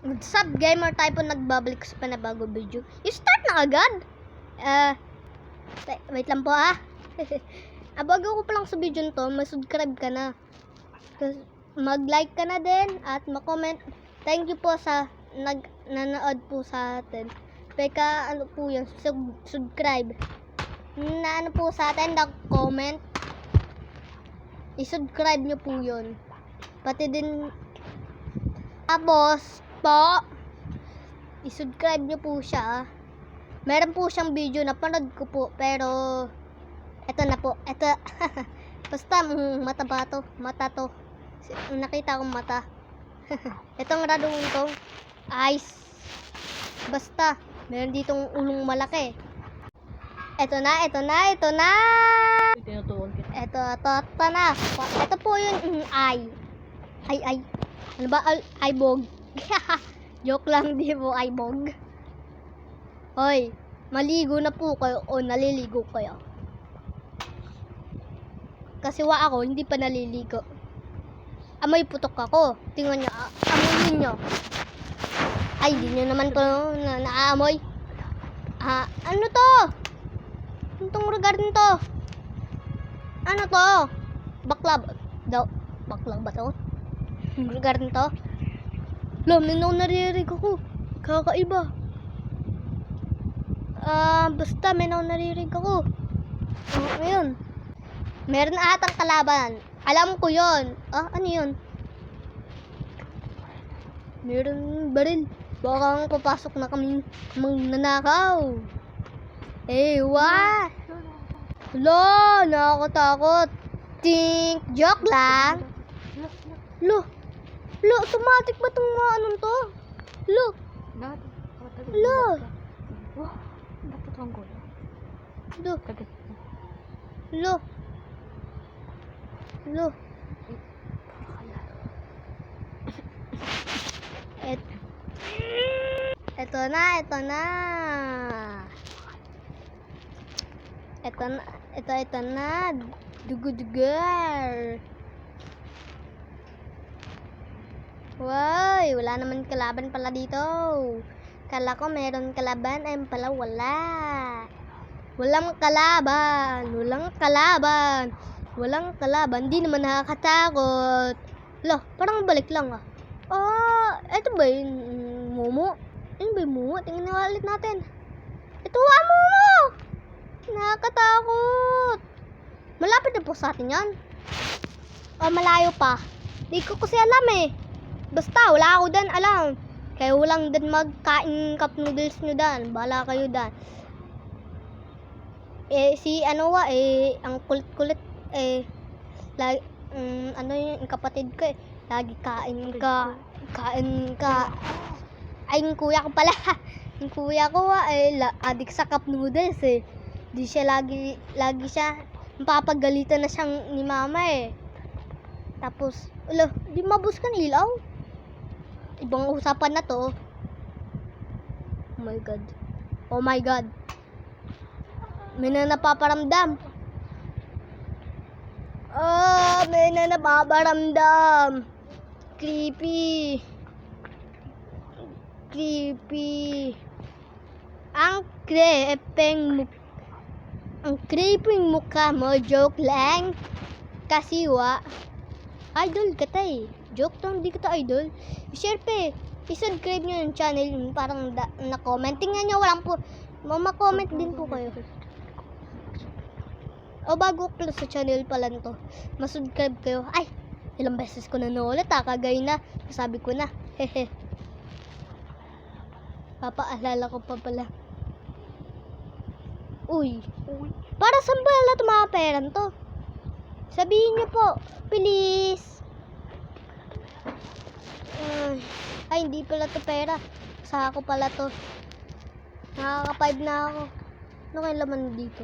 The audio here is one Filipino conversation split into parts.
What's up, gamer typo, nagbabalik sa panabago video. I-start na agad? Wait lang po bago ko pa lang sa video nito, mag-subscribe ka na. Mag-like ka na din at mag-comment. Thank you po sa nanood po sa atin. Peka, ano po yun, subscribe. Na ano po sa atin, nag-comment. I-subscribe nyo po yun. Pati din, tapos po, i-subscribe nyo po siya. Meron po siyang video na panood ko po, pero eto na po, eto. Basta mata to. Nakita kong mata. Etong radong to, eyes. Basta meron ditong ulong malaki. Ito na. Ito na. Ito po yung eye. Ay. Ano ba? Eyebog. Joke lang, di po eyebog. Hoy, maligo na po kayo o naliligo kayo? Kasi ako, hindi pa naliligo. Amoy putok ako. Tingnan nyo, amoyin nyo. Ay, di nyo naman ko naaamoy. Ano to? Itong regard nito. Ano to? Bakla ba to? Regard nito. May naririnig ako. Kakaiba. Basta may naririnig ako. Ngayon. Meron atang kalaban. Alam ko yon. Ano yun? Meron baril. Baka papasok na kami magnanakaw. What? Lo, nakakatakot. Think, joke lang. Lo, automatic ba itong mga anong to? Lo. Ito na. Dugudugar. Wow, wala naman kalaban pala dito. Kala ko meron kalaban, ay pala wala. Walang kalaban. Di naman nakakatakot. Parang balik lang ito ba yung Momo? Ano ba yung Momo? Tingnan na ulit natin. Ito Momo! Nakakatakot. Malapit na po sa atin yan. Malayo pa. Di ko kasi alam Basta, wala ako dan alam. Kaya walang dan magkain cup noodles nyo dan. Bahala kayo dan. Ang kulit-kulit lagi, yung kapatid ko lagi kain ka. Ay, yung kuya ko pala. Yung kuya ko adik sa cup noodles Di siya lagi siya mapapagalitan na siyang ni mama Tapos, di mabus ka ng ilaw. Ibang usapan na to. Oh my god. May na napaparamdam. Creepy. Ang creeping mukha mo, joke lang. Kasi idol ka joke lang, di ka idol. Share i-subscribe nyo yung channel, parang na-comment. Tingnan nyo, walang po, ma-comment din po kayo. Bago ko sa channel pala nito, ma-subscribe kayo. Ay, ilang beses ko na naulit kagaya na, sabi ko na. Papaalala ko pa pala. Uy, para saan ba lahat mga pera to? Sabihin nyo po, please. Ay, hindi pala to pera. Sa ako pala to. Nakaka-5 na ako. Ano kaya laman dito?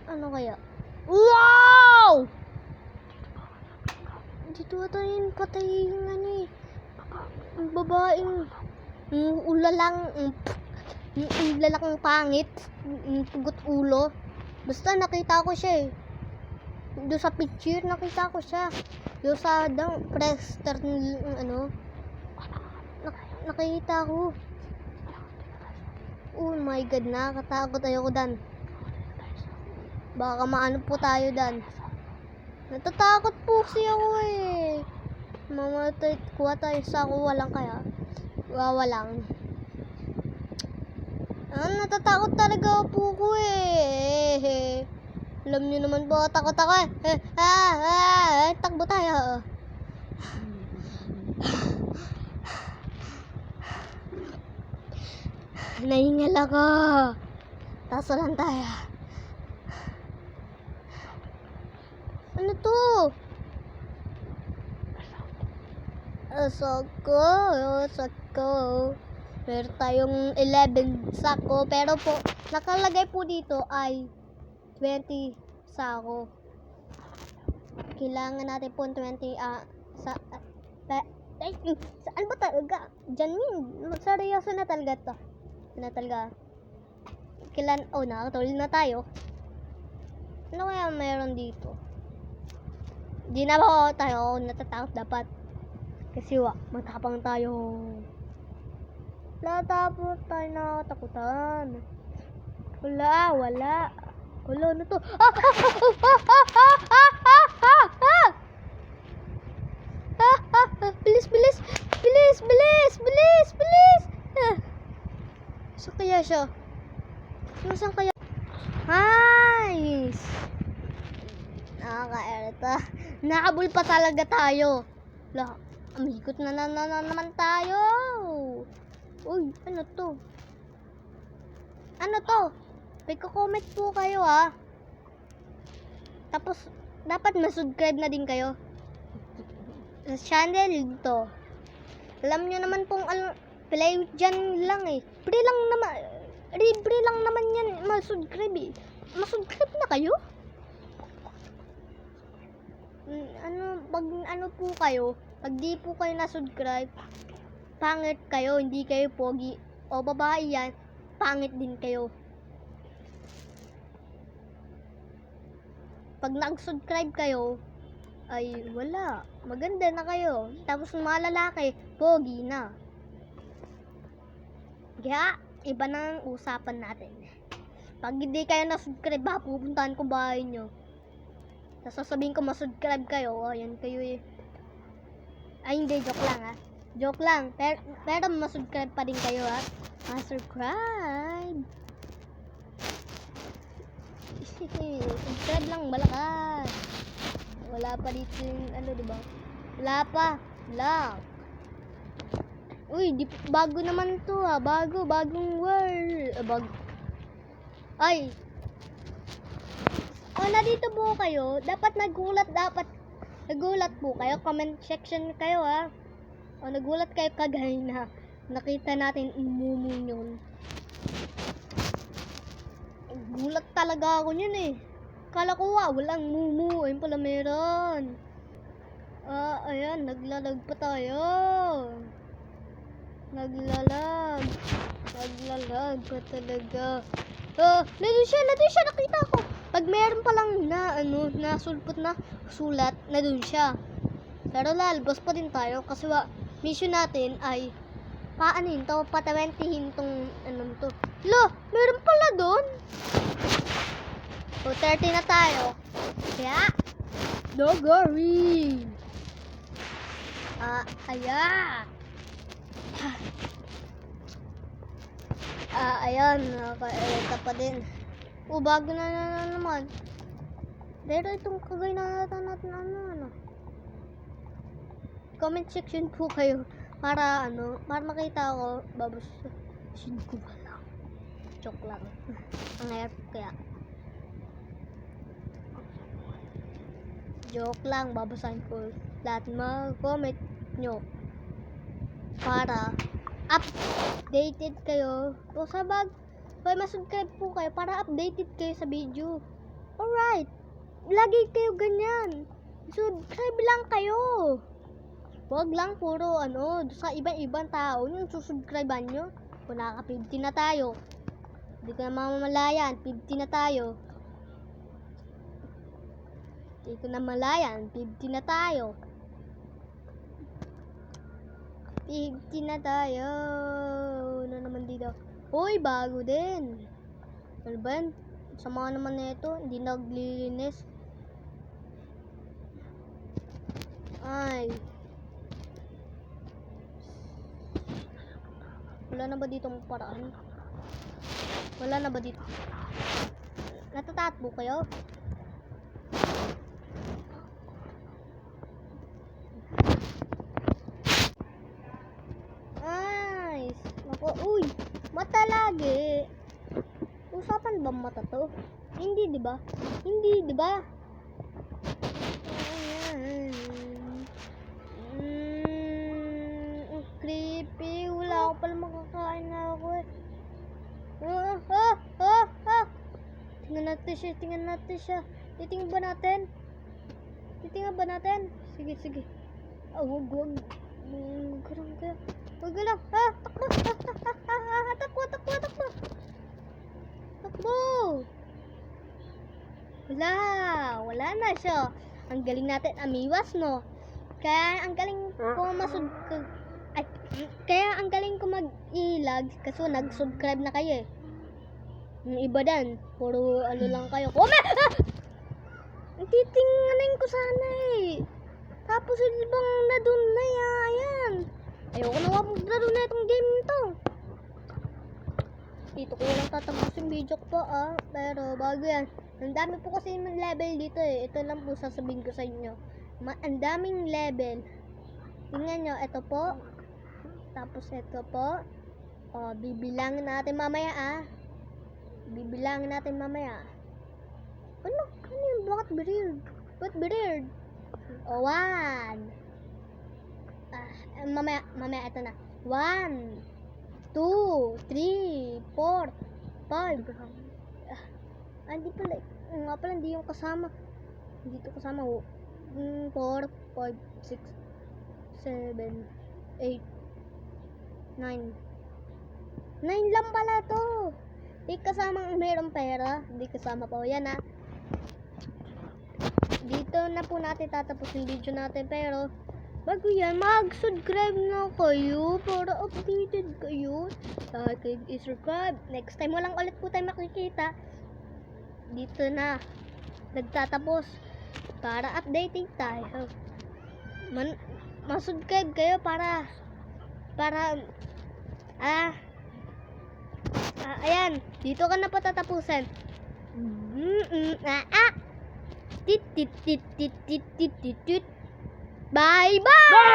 Ano kaya? Wow! Dito ata yung patay yung ang babaeng ulalang ulalang pangit, pugot ulo. Basta nakita ko siya doon sa picture, nakita ko siya. Yung sa prester, nakikita ko. Oh my God, nakakatakot. Ayoko dan. Baka maano po tayo dan. Natatakot po siya ako eh. Mamatay, kuha tayo sa walang kaya. Wawalang. Natatakot talaga po ko eh. Alam niyo naman po, takot ako eh. Takbo tayo. Nahingal ako. Taso lang tayo. Ano to? Sako. Meron tayong 11 sako. Pero po, nakalagay po dito ay 20 sako. Kailangan natin po 20 saan ba talaga? Diyan yun. Seryoso na talaga to. Nakatulog na tayo. Ano kaya meron dito? Di na ba tayo natatakot dapat? Kasi matapang tayo. Tapos tayo nakatakutan. Wala. Wala na to. Bilis. Saan kaya siya? Saan kaya? Nice! Nakaka-erita. Nakabul pa talaga tayo. Amikot na naman tayo. Uy, ano to? Comment po kayo ha. Tapos, dapat masubscribe na din kayo sa channel to. Alam nyo naman pong play dyan lang eh. Libre lang naman yan. Masubscribe eh. Masubscribe na kayo? Pag po kayo, pag di po kayo na-subscribe, pangit kayo, hindi kayo pogi. O babae yan, pangit din kayo. Pag nag-subscribe kayo, ay wala. Maganda na kayo. Tapos mga lalaki, pogi na. Kaya, iba na ang usapan natin. Pag hindi kayo na-subscribe, pupuntahan ko bahay nyo. Tapos sasabihin ko masubscribe kayo. Ayan kayo eh. Ay hindi, joke lang ha. Joke lang. Pero masubscribe pa din kayo ha. Masubscribe. Subscribe lang, malakas. Wala pa dito yung diba? Wala pa. Lock. Uy, bago naman to ha. Bagong world. Ay. Nandito po kayo. Dapat nagulat po kayo. Comment section kayo ha. Nagulat kayo kagaya na nakita natin umumu yun. Gulat talaga ako yun eh. Kala ko walang mumu. Ayun pala meron. Ayan. Naglalag pa tayo. Naglalag pa talaga. Nandun siya. Nakita ko. Pag meron palang nasulpot na sulat, nandun siya. Pero lalabas pa din tayo kasi mission natin ay patawentihin tong to. Meron pala doon. 30 na tayo. Kaya, don't worry. Ayan. Ayan, nakakaelita pa din. Bago na naman. Pero itong kagay na natin comment section po kayo para makita ko babasahin ko ba lang. Joke lang. Ang hirap kaya. Joke lang, babasahin ko lahat mga comment nyo para updated kayo. Masubscribe po kayo para updated kayo sa video. Alright. Lagi kayo ganyan. Subscribe lang kayo. Wag lang puro sa ibang tao yung susubscribean nyo. Kung nakaka-50 na tayo. Hindi ko na mamamalayan. 50 na tayo. Hindi ko na malayan. 50 na tayo. 50 na tayo. Ano naman dito? Uy, bago din. Ano ba yan? Sama naman na ito. Hindi naglilinis. Ay. Wala na ba dito paraan? Wala na ba dito? Natatakbo kayo? Nice. Naku, uy. Mata lagi. Usapan ba mata to? Hindi, di ba? Hindi, di ba? Creepy. Wala ako pala makakain na ako eh. Tingnan natin siya. Titingnan ba natin? Sige, sige. Wag. Wag ka lang. Takbo. Takbo. Wala na siya. Ang galing natin amiwas, no? Kaya ang galing ko mag-ilag kasi nag-subscribe na kayo eh. Yung iba dan, puro ano lang kayo. Titingnan ko sana eh. Tapos ibang na dun na yan. Ayoko na maglaro na itong game nito. Dito ko lang tatapos yung video ko po pero bago yan. Ang dami po kasi yung level dito eh. Ito lang po sasabihin ko sa inyo. Ang daming level. Tingnan nyo, ito po. Tapos ito po. Bibilangin natin mamaya Ano yung bakit weird? Ba't weird? 1. Mamaya ito na. 1, 2, 3, 4, 5. Hindi pala. Nga pala, hindi yung kasama. Hindi ito kasama. 4, 5, 6, 7, 8, 9. 9 lang pala to. Di kasama ang mayroong pera. Di kasama pa. Yan dito na po natin tatapos yung video natin. Pero bago yan, mag-subscribe na kayo para updated kayo. I-subscribe. Next time walang ulit po tayo makikita. Dito na nagtatapos para updating tayo. Mag-subscribe kayo para ayan, dito ka na patatapusin. Bye bye.